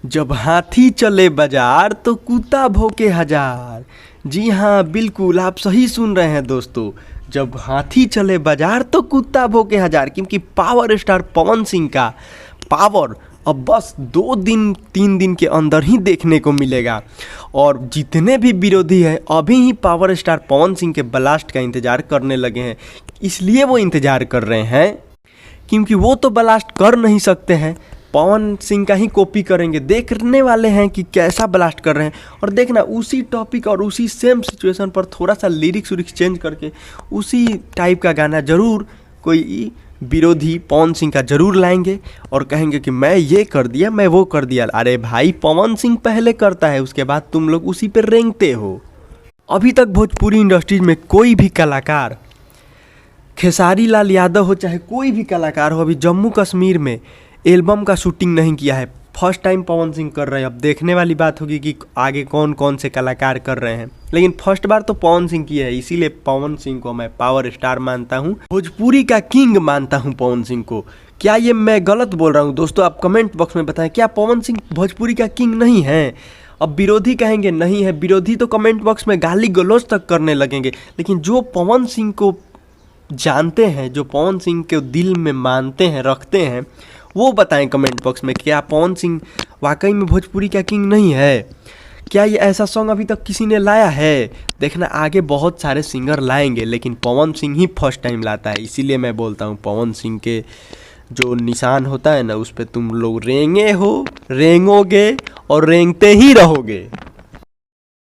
जब हाथी चले बाजार तो कुत्ता भौंके हजार। जी हाँ, बिल्कुल आप सही सुन रहे हैं दोस्तों। जब हाथी चले बाजार तो कुत्ता भौंके हजार, क्योंकि पावर स्टार पवन सिंह का पावर अब बस 2-3 दिन के अंदर ही देखने को मिलेगा। और जितने भी विरोधी हैं अभी ही पावर स्टार पवन सिंह के ब्लास्ट का इंतज़ार करने लगे हैं। इसलिए वो इंतज़ार कर रहे हैं क्योंकि वो तो ब्लास्ट कर नहीं सकते हैं, पवन सिंह का ही कॉपी करेंगे। देखने वाले हैं कि कैसा ब्लास्ट कर रहे हैं। और देखना उसी टॉपिक और उसी सेम सिचुएशन पर थोड़ा सा लिरिक्स उरिक्स चेंज करके उसी टाइप का गाना ज़रूर कोई विरोधी पवन सिंह का ज़रूर लाएंगे और कहेंगे कि मैं ये कर दिया, मैं वो कर दिया। अरे भाई, पवन सिंह पहले करता है, उसके बाद तुम लोग उसी पर रेंगते हो। अभी तक भोजपुरी इंडस्ट्रीज में कोई भी कलाकार, खेसारी लाल यादव हो चाहे कोई भी कलाकार हो, अभी जम्मू कश्मीर में एल्बम का शूटिंग नहीं किया है। फर्स्ट टाइम पवन सिंह कर रहे हैं। अब देखने वाली बात होगी कि आगे कौन कौन से कलाकार कर रहे हैं, लेकिन फर्स्ट बार तो पवन सिंह की है। इसीलिए पवन सिंह को मैं पावर स्टार मानता हूँ, भोजपुरी का किंग मानता हूँ पवन सिंह को। क्या ये मैं गलत बोल रहा हूँ दोस्तों? आप कमेंट बॉक्स में बताएं, क्या पवन सिंह भोजपुरी का किंग नहीं है? अब विरोधी कहेंगे नहीं है, विरोधी तो कमेंट बॉक्स में गाली गलौज तक करने लगेंगे। लेकिन जो पवन सिंह को जानते हैं, जो पवन सिंह के दिल में मानते हैं, रखते हैं, वो बताएं कमेंट बॉक्स में, क्या पवन सिंह वाकई में भोजपुरी का किंग नहीं है? क्या ये ऐसा सॉन्ग अभी तक किसी ने लाया है? देखना आगे बहुत सारे सिंगर लाएंगे, लेकिन पवन सिंह ही फर्स्ट टाइम लाता है। इसीलिए मैं बोलता हूँ पवन सिंह के जो निशान होता है ना, उस पर तुम लोग रेंगे हो, रेंगोगे और रेंगते ही रहोगे।